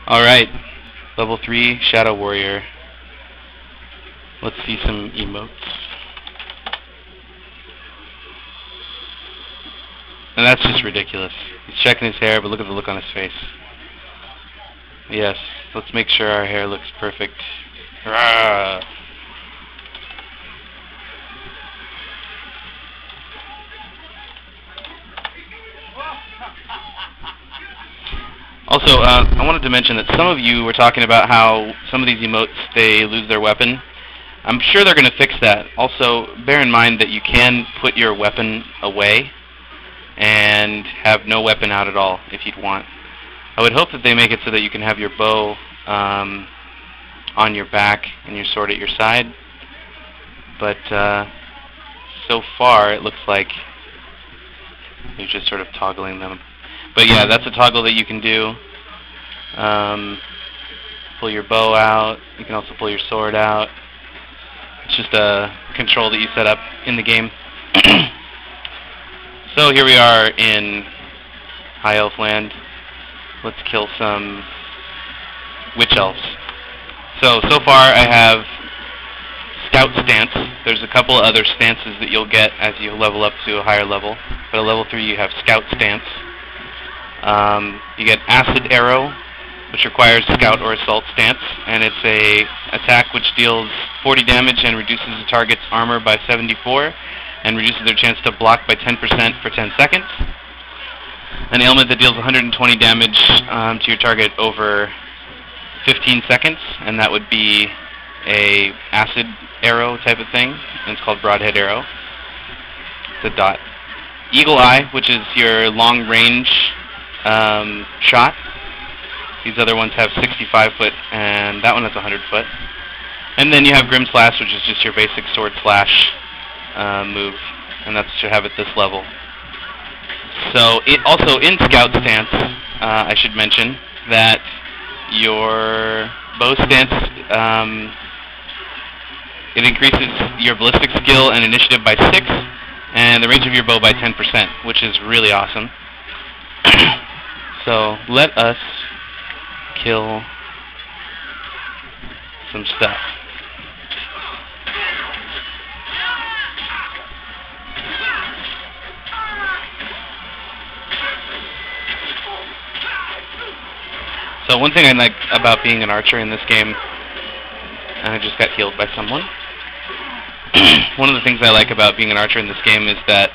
Alright, level 3 Shadow Warrior. Let's see some emotes. And that's just ridiculous. He's checking his hair, but look at the look on his face. Yes, let's make sure our hair looks perfect. Rah! Also, I wanted to mention that some of you were talking about how some of these emotes, they lose their weapon. I'm sure they're going to fix that. Also, bear in mind that you can put your weapon away and have no weapon out at all if you'd want. I would hope that they make it so that you can have your bow on your back and your sword at your side. But so far, it looks like you're just sort of toggling them. But yeah, that's a toggle that you can do. Pull your bow out. You can also pull your sword out. It's just a control that you set up in the game. So here we are in High Elf Land. Let's kill some Witch Elves. So far I have Scout Stance. There's a couple other stances that you'll get as you level up to a higher level. But at level 3 you have Scout Stance. You get Acid Arrow, which requires Scout or Assault Stance, and it's a attack which deals 40 damage and reduces the target's armor by 74, and reduces their chance to block by 10% for 10 seconds. An ailment that deals 120 damage to your target over 15 seconds, and that would be a Acid Arrow type of thing, and it's called Broadhead Arrow. It's a dot. Eagle Eye, which is your long range shot. These other ones have 65 foot, and that one has 100 foot. And then you have Grim Slash, which is just your basic sword slash move, and that's what you have at this level. So, also in Scout Stance, I should mention that your bow stance, it increases your ballistic skill and initiative by 6, and the range of your bow by 10%, which is really awesome. So let us kill some stuff. So one thing I like about being an archer in this game, and I just got healed by someone. One of the things I like about being an archer in this game is that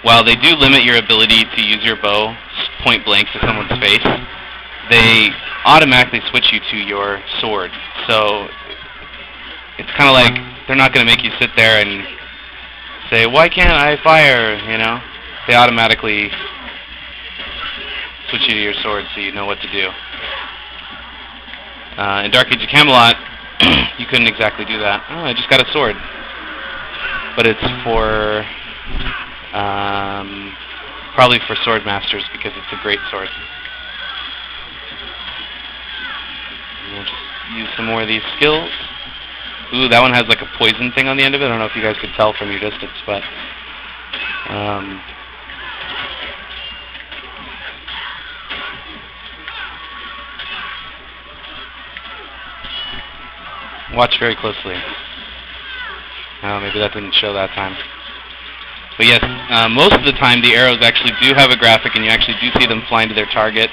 while they do limit your ability to use your bow point blank to someone's face, they automatically switch you to your sword. So it's kind of like they're not going to make you sit there and say, "Why can't I fire?" You know, they automatically switch you to your sword so you know what to do. In Dark Age of Camelot, you couldn't exactly do that. Oh, I just got a sword, but it's for probably for sword masters because it's a great sword. And we'll just use some more of these skills. Ooh, that one has like a poison thing on the end of it. I don't know if you guys could tell from your distance, but watch very closely. Oh, maybe that didn't show that time. But yes, most of the time the arrows actually do have a graphic and you actually do see them flying to their target.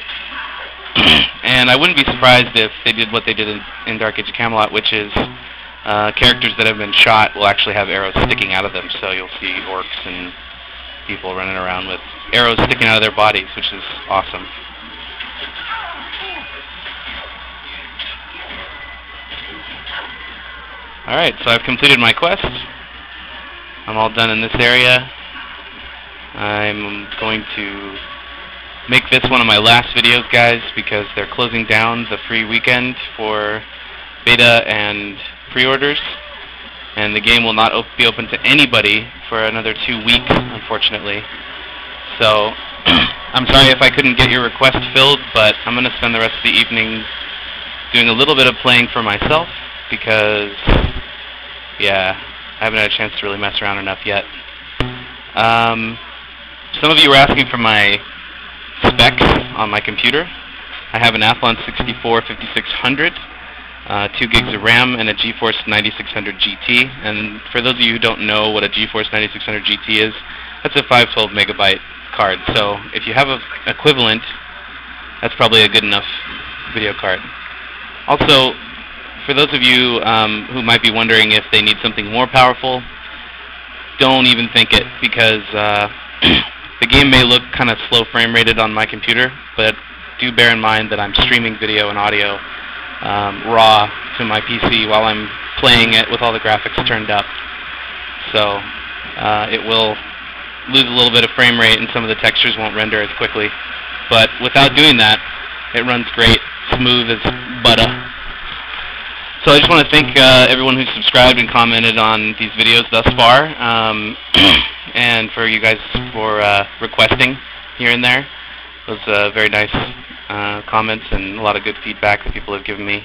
And I wouldn't be surprised if they did what they did in Dark Age of Camelot, which is characters that have been shot will actually have arrows sticking out of them. So you'll see orcs and people running around with arrows sticking out of their bodies, which is awesome. Alright, so I've completed my quest. I'm all done in this area. I'm going to make this one of my last videos, guys, because they're closing down the free weekend for beta and pre-orders, and the game will not be open to anybody for another 2 weeks, unfortunately. So I'm sorry if I couldn't get your request filled, but I'm going to spend the rest of the evening doing a little bit of playing for myself because, yeah, I haven't had a chance to really mess around enough yet. Some of you were asking for my specs on my computer. I have an Athlon 64 5600, 2 gigs of RAM, and a Geforce 9600 GT. And for those of you who don't know what a Geforce 9600 GT is, that's a 512 megabyte card. So if you have an equivalent, that's probably a good enough video card. Also, for those of you who might be wondering if they need something more powerful, don't even think it, because the game may look kind of slow frame rated on my computer, but do bear in mind that I'm streaming video and audio raw to my PC while I'm playing it with all the graphics turned up. So it will lose a little bit of frame rate and some of the textures won't render as quickly. But without doing that, it runs great, smooth as butter. So I just want to thank everyone who subscribed and commented on these videos thus far, and for you guys for requesting here and there. Those very nice comments and a lot of good feedback that people have given me.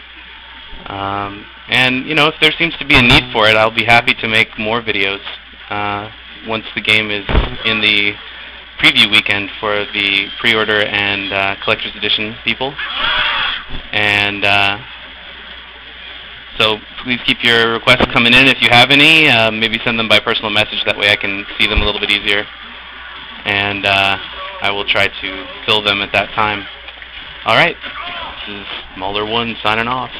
And you know, if there seems to be a need for it, I'll be happy to make more videos once the game is in the preview weekend for the pre-order and collector's edition people. And so please keep your requests coming in if you have any. Maybe send them by personal message, that way I can see them a little bit easier. And I will try to fill them at that time. Alright, this is Mulder1 signing off.